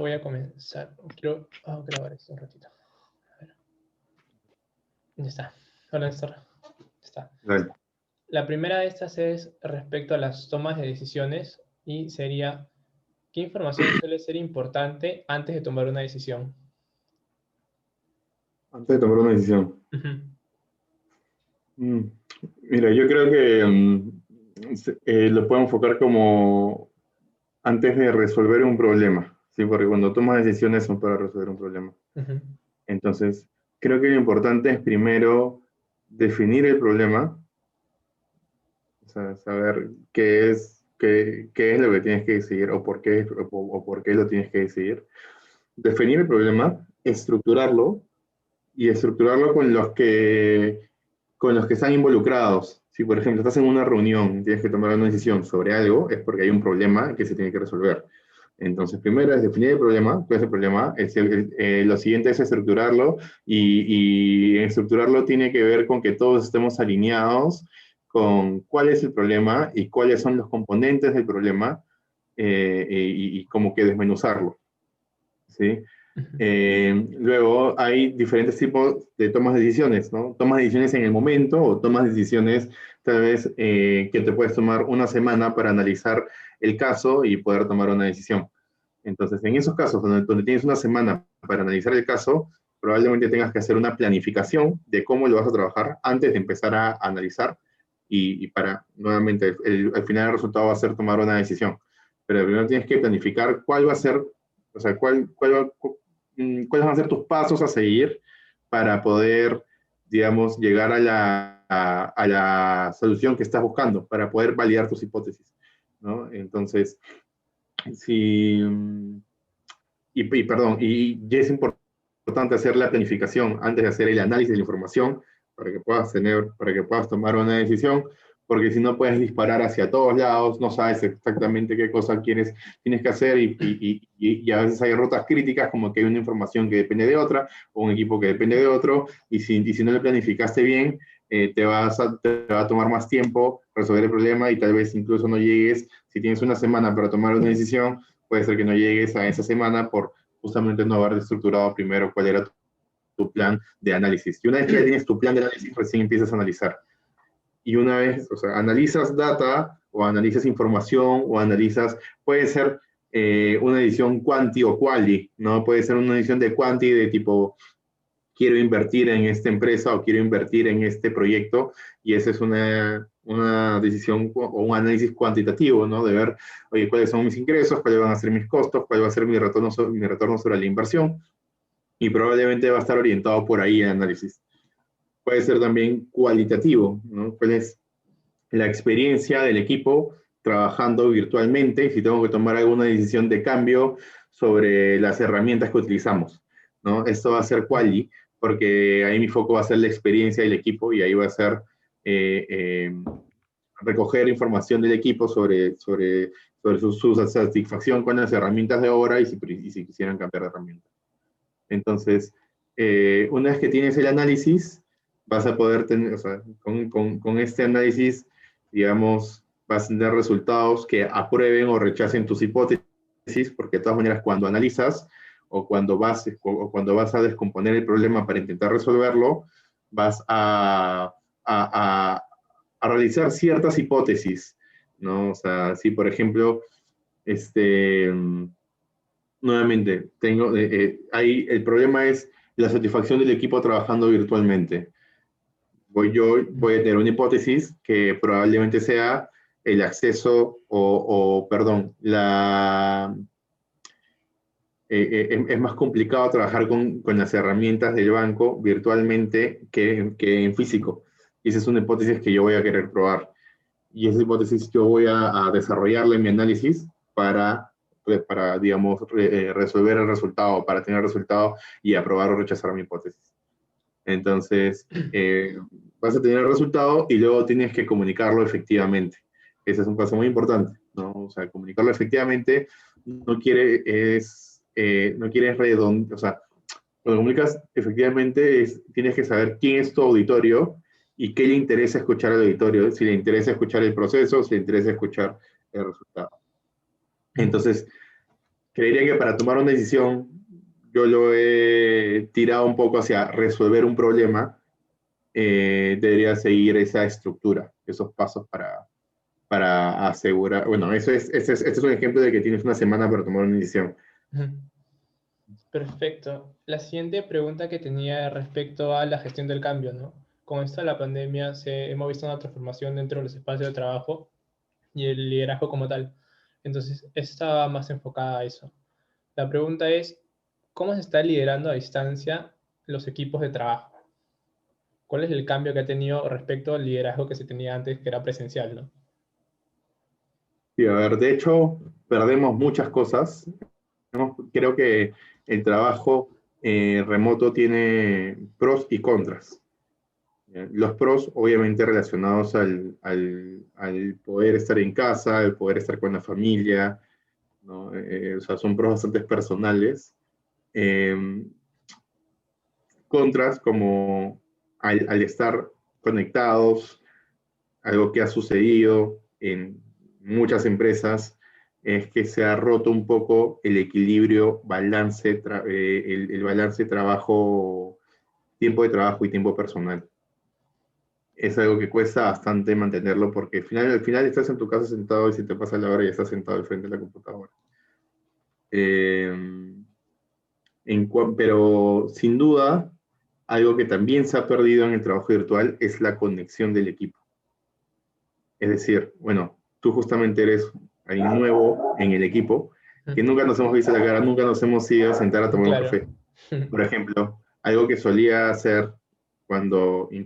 Voy a comenzar. Quiero grabar esto un ratito. A ver. Ya está. Hola, Néstor. Ya está. Vale. La primera de estas es respecto a las tomas de decisiones y sería, ¿qué información suele ser importante antes de tomar una decisión? Antes de tomar una decisión. Ujú. Mira, yo creo que lo puedo enfocar como antes de resolver un problema, ¿sí? Porque cuando tomas decisiones son para resolver un problema. Ujú. Entonces, creo que lo importante es primero definir el problema, o sea, saber qué es lo que tienes que decidir o por qué lo tienes que decidir. Definir el problema, estructurarlo y estructurarlo con los que están involucrados. Si, por ejemplo, estás en una reunión y tienes que tomar una decisión sobre algo, es porque hay un problema que se tiene que resolver. Entonces, primero es definir el problema, cuál es el problema. Lo siguiente es estructurarlo y estructurarlo tiene que ver con que todos estemos alineados con cuál es el problema y cuáles son los componentes del problema y como que desmenuzarlo, ¿sí? Luego hay diferentes tipos de tomas de decisiones, ¿no? Tomas de decisiones en el momento o tomas de decisiones tal vez que te puedes tomar una semana para analizar el caso y poder tomar una decisión. Entonces, en esos casos donde tienes una semana para analizar el caso, probablemente tengas que hacer una planificación de cómo lo vas a trabajar antes de empezar a analizar y para, nuevamente, al final el resultado va a ser tomar una decisión. Pero primero tienes que planificar cuál va a ser, o sea, cuáles van a ser tus pasos a seguir para poder, digamos, llegar a la solución que estás buscando, para poder validar tus hipótesis, ¿no? Entonces, si, perdón, y ya es importante hacer la planificación antes de hacer el análisis de la información para que puedas tomar una decisión, porque si no puedes disparar hacia todos lados, no sabes exactamente qué cosa tienes que hacer y a veces hay rutas críticas como que hay una información que depende de otra o un equipo que depende de otro y si no lo planificaste bien, te va a tomar más tiempo resolver el problema y tal vez incluso no llegues, si tienes una semana para tomar una decisión, puede ser que no llegues a esa semana por justamente no haber estructurado primero cuál era tu plan de análisis. Y una vez que ya tienes tu plan de análisis, recién empiezas a analizar. Y una vez, o sea, analizas data o analizas información o analizas, puede ser una edición quanti o quali, ¿no? Puede ser una edición de quanti de tipo, quiero invertir en esta empresa o quiero invertir en este proyecto, y esa es una decisión o un análisis cuantitativo, ¿no? De ver, oye, cuáles son mis ingresos, cuáles van a ser mis costos, cuál va a ser mi retorno sobre la inversión, y probablemente va a estar orientado por ahí el análisis. Puede ser también cualitativo, ¿no? ¿Cuál es la experiencia del equipo trabajando virtualmente? Si tengo que tomar alguna decisión de cambio sobre las herramientas que utilizamos, ¿no? Esto va a ser quali, porque ahí mi foco va a ser la experiencia del equipo y ahí va a ser recoger información del equipo sobre su satisfacción con las herramientas de ahora y si quisieran cambiar de herramienta. Entonces, una vez que tienes el análisis, vas a poder tener, o sea, con este análisis, digamos, vas a tener resultados que aprueben o rechacen tus hipótesis, porque de todas maneras cuando analizas o cuando vas a descomponer el problema para intentar resolverlo, vas a realizar ciertas hipótesis, ¿no? O sea, si por ejemplo, nuevamente, ahí el problema es la satisfacción del equipo trabajando virtualmente. Voy a tener una hipótesis que probablemente sea el acceso perdón, es más complicado trabajar con las herramientas del banco virtualmente que en físico. Y esa es una hipótesis que yo voy a querer probar. Y esa hipótesis yo voy a desarrollarla en mi análisis para digamos, resolver el resultado, para tener el resultado y aprobar o rechazar mi hipótesis. Entonces, vas a tener el resultado y luego tienes que comunicarlo efectivamente. Ese es un paso muy importante, ¿no? O sea, comunicarlo efectivamente no quiere o sea, cuando comunicas efectivamente tienes que saber quién es tu auditorio y qué le interesa escuchar al auditorio, si le interesa escuchar el proceso, si le interesa escuchar el resultado. Entonces, creería que para tomar una decisión, yo lo he tirado un poco hacia resolver un problema, debería seguir esa estructura, esos pasos para asegurar, bueno, este es un ejemplo de que tienes una semana para tomar una decisión. Ujú. Perfecto. La siguiente pregunta que tenía respecto a la gestión del cambio, ¿no? Con esto de la pandemia hemos visto una transformación dentro de los espacios de trabajo y el liderazgo como tal. Entonces, estaba más enfocada a eso. La pregunta es, ¿cómo se está liderando a distancia los equipos de trabajo? ¿Cuál es el cambio que ha tenido respecto al liderazgo que se tenía antes, que era presencial, ¿no? Sí, a ver, de hecho, perdemos muchas cosas, ¿no? Creo que el trabajo remoto tiene pros y contras. Los pros, obviamente, relacionados al poder estar en casa, al poder estar con la familia, ¿no? O sea, son pros bastante personales. Eh, Contras, como al estar conectados, algo que ha sucedido en muchas empresas, es que se ha roto un poco el equilibrio, el balance trabajo, tiempo de trabajo y tiempo personal. Es algo que cuesta bastante mantenerlo porque al final estás en tu casa sentado y si te pasa la hora ya estás sentado al frente de la computadora. Eh, pero sin duda, algo que también se ha perdido en el trabajo virtual es la conexión del equipo. Es decir, bueno, tú justamente eres alguien nuevo en el equipo, que nunca nos hemos visto la cara, nunca nos hemos ido a sentar a tomar un Claro. café. Por ejemplo, algo que solía hacer cuando se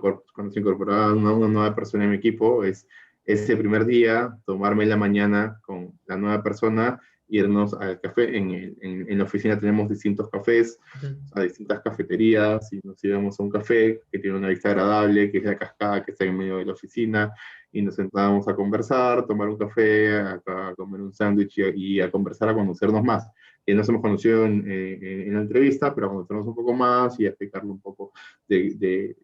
incorporaba una nueva persona en mi equipo es ese primer día tomarme la mañana con la nueva persona, irnos al café. En la oficina tenemos distintos cafés, a distintas cafeterías, y nos íbamos a un café que tiene una vista agradable, que es la cascada que está en medio de la oficina, y nos sentábamos a conversar, tomar un café, a comer un sándwich y a conversar, a conocernos más. Nos hemos conocido en la entrevista, pero a conocernos un poco más y a explicarle un poco de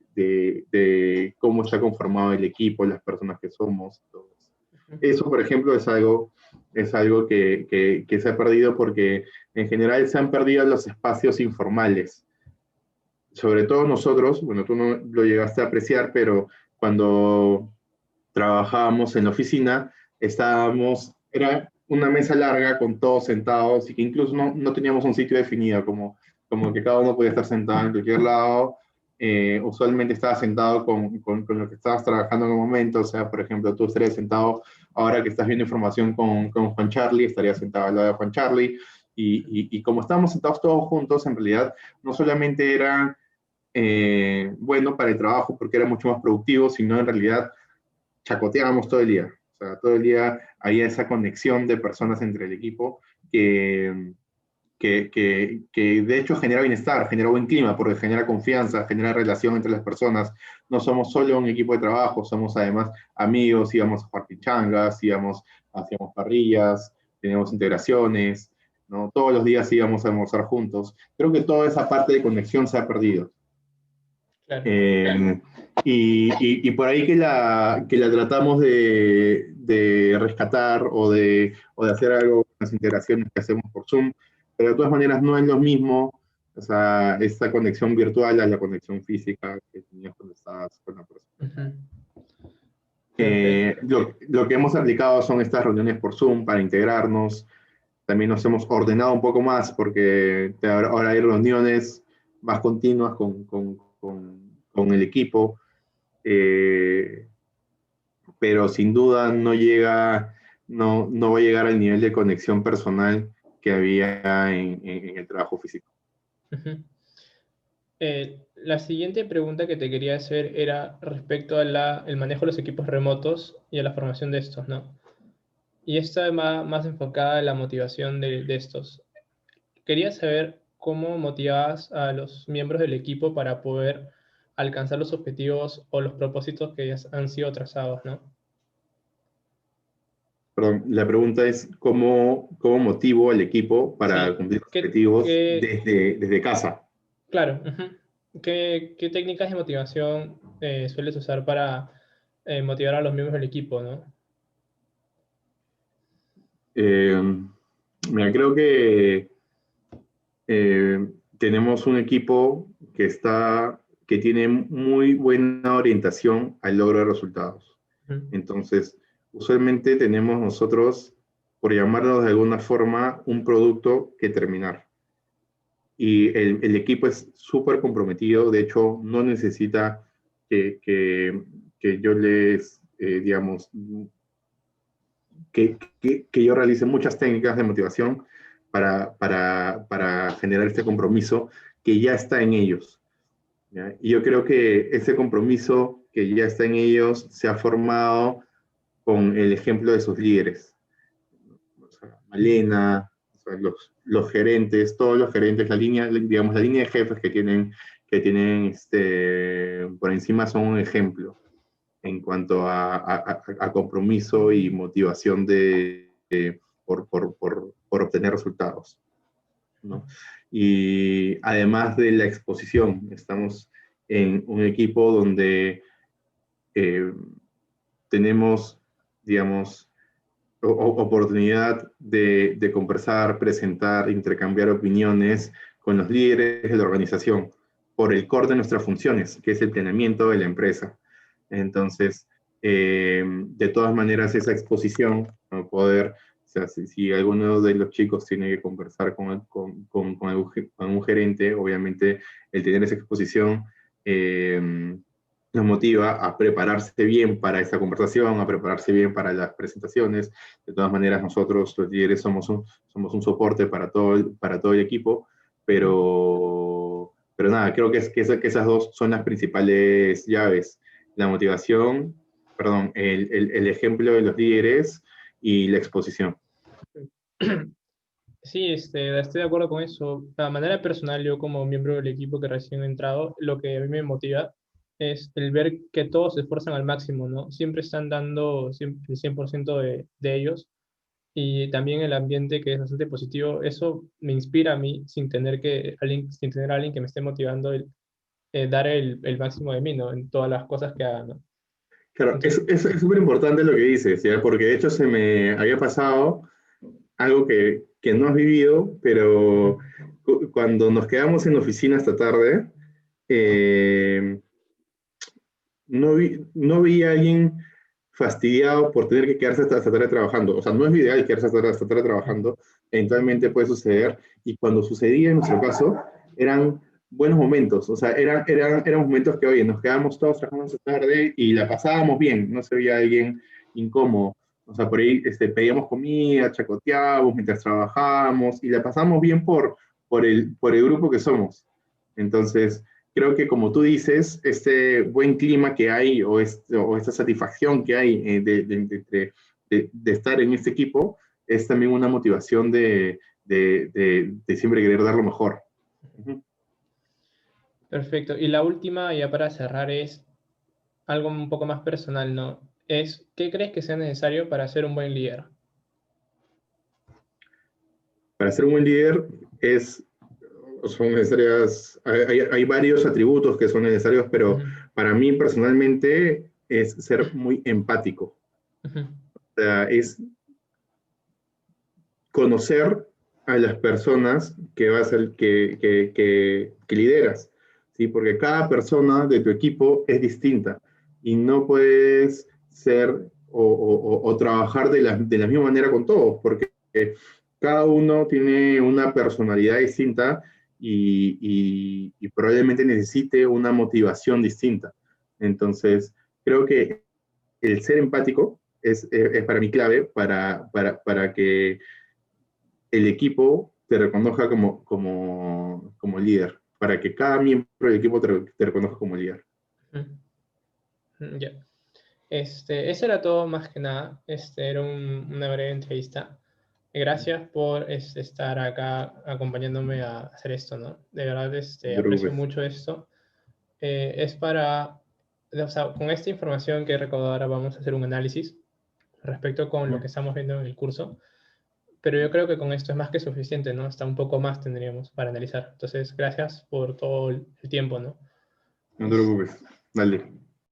cómo está conformado el equipo, las personas que somos. Todo eso. Eso, por ejemplo, es algo que se ha perdido porque en general se han perdido los espacios informales. Sobre todo nosotros, bueno, tú no lo llegaste a apreciar, pero cuando trabajábamos en la oficina, era una mesa larga con todos sentados y que incluso no teníamos un sitio definido, como que cada uno podía estar sentado en cualquier lado. Usualmente estabas sentado con lo que estabas trabajando en el momento, o sea, por ejemplo, tú estarías sentado, ahora que estás viendo información con Juan Charlie, estarías sentado al lado de Juan Charlie, y como estábamos sentados todos juntos, en realidad no solamente era bueno para el trabajo porque era mucho más productivo, sino en realidad chacoteábamos todo el día. O sea, todo el día había esa conexión de personas entre el equipo que de hecho genera bienestar, genera buen clima, porque genera confianza, genera relación entre las personas. No somos solo un equipo de trabajo, somos además amigos, íbamos a jugar pichangas, hacíamos parrillas, teníamos integraciones, ¿no? Todos los días íbamos a almorzar juntos. Creo que toda esa parte de conexión se ha perdido. Claro. Y por ahí que la tratamos de rescatar o de hacer algo con las integraciones que hacemos por Zoom, pero de todas maneras no es lo mismo, o sea, esta conexión virtual a la conexión física que tenías cuando estabas con la persona. Perfecto. Lo que hemos aplicado son estas reuniones por Zoom para integrarnos. También nos hemos ordenado un poco más porque ahora hay reuniones más continuas con el equipo, eh, pero sin duda no va a llegar al nivel de conexión personal que había en el trabajo físico. La siguiente pregunta que te quería hacer era respecto a el manejo de los equipos remotos y a la formación de estos, ¿no? Y esta más enfocada en la motivación de estos. Quería saber cómo motivabas a los miembros del equipo para poder alcanzar los objetivos o los propósitos que ya han sido trazados, ¿no? Perdón, la pregunta es cómo motivo al equipo para Sí, cumplir los objetivos qué desde casa. claro, ¿qué técnicas de motivación sueles usar para motivar a los miembros del equipo, ¿no? Eh, Mira, creo que tenemos un equipo que tiene muy buena orientación al logro de resultados. Entonces, usualmente tenemos nosotros, por llamarlo de alguna forma, un producto que terminar. Y el equipo es súper comprometido, de hecho, no necesita que yo les, digamos, que yo realice muchas técnicas de motivación para generar este compromiso que ya está en ellos. ¿Ya? Y yo creo que ese compromiso que ya está en ellos se ha formado con el ejemplo de sus líderes. O sea, Malena, o sea, los gerentes, todos los gerentes, digamos, la línea de jefes que tienen por encima son un ejemplo en cuanto a compromiso y motivación por obtener resultados, ¿no? Y además de la exposición, estamos en un equipo donde eh, tenemos, digamos, oportunidad de conversar, presentar, intercambiar opiniones con los líderes de la organización por el core de nuestras funciones, que es el planeamiento de la empresa. Entonces, de todas maneras, esa exposición, ¿no? O sea, si alguno de los chicos tiene que conversar con un gerente, obviamente el tener esa exposición nos motiva a prepararse bien para esa conversación, a prepararse bien para las presentaciones. De todas maneras, nosotros, los líderes, somos un soporte para todo el equipo, pero nada, creo que esas dos son las principales llaves. La motivación, perdón, el ejemplo de los líderes y la exposición. Sí, estoy de acuerdo con eso. De manera personal, yo como miembro del equipo que recién he entrado, lo que a mí me motiva es el ver que todos se esfuerzan al máximo, ¿no? Siempre están dando el 100% de ellos, y también el ambiente que es bastante positivo. Eso me inspira a mí sin tener a alguien que me esté motivando dar el máximo de mí, ¿no? En todas las cosas que haga, ¿no? Claro, Entonces, es súper importante lo que dices, ¿ya? Porque de hecho se me había pasado algo que no has vivido, pero cuando nos quedamos en la oficina esta tarde, eh, no vi a alguien fastidiado por tener que quedarse hasta tarde trabajando. O sea, no es ideal quedarse hasta tarde trabajando, eventualmente puede suceder, y cuando sucedía en nuestro caso, eran buenos momentos, o sea, eran momentos que, oye, nos quedamos todos trabajando esta tarde y la pasábamos bien, no se veía alguien incómodo. O sea, por ahí pedíamos comida, chacoteábamos mientras trabajábamos y la pasamos bien por el grupo que somos. Entonces, creo que como tú dices, este buen clima que hay o esta satisfacción que hay de estar en este equipo es también una motivación de siempre querer dar lo mejor. Uh-huh. perfecto. Y la última, ya para cerrar, es algo un poco más personal, ¿no? ¿Qué crees que sea necesario para ser un buen líder? Para ser un buen líder son necesarias, hay varios atributos que son necesarios, pero Ujú, para mí personalmente es ser muy empático. ujú, O sea, es conocer a las personas que vas a, que lideras, ¿sí? Porque cada persona de tu equipo es distinta y no puedes ser o trabajar de la misma manera con todos, porque cada uno tiene una personalidad distinta y probablemente necesite una motivación distinta. Entonces, creo que el ser empático es para mí clave para que el equipo te reconozca como líder, para que cada miembro del equipo te reconozca como líder. ujú. Ya. Eso era todo más que nada. Era una breve entrevista. Gracias por estar acá acompañándome a hacer esto, ¿no? De verdad, No te aprecio preocupes. mucho esto. Es para, o sea, con esta información que he recaudado ahora vamos a hacer un análisis respecto con lo que estamos viendo en el curso, pero yo creo que con esto es más que suficiente, ¿no? Hasta un poco más tendríamos para analizar. Entonces, gracias por todo el tiempo, ¿no? No te preocupes. Dale.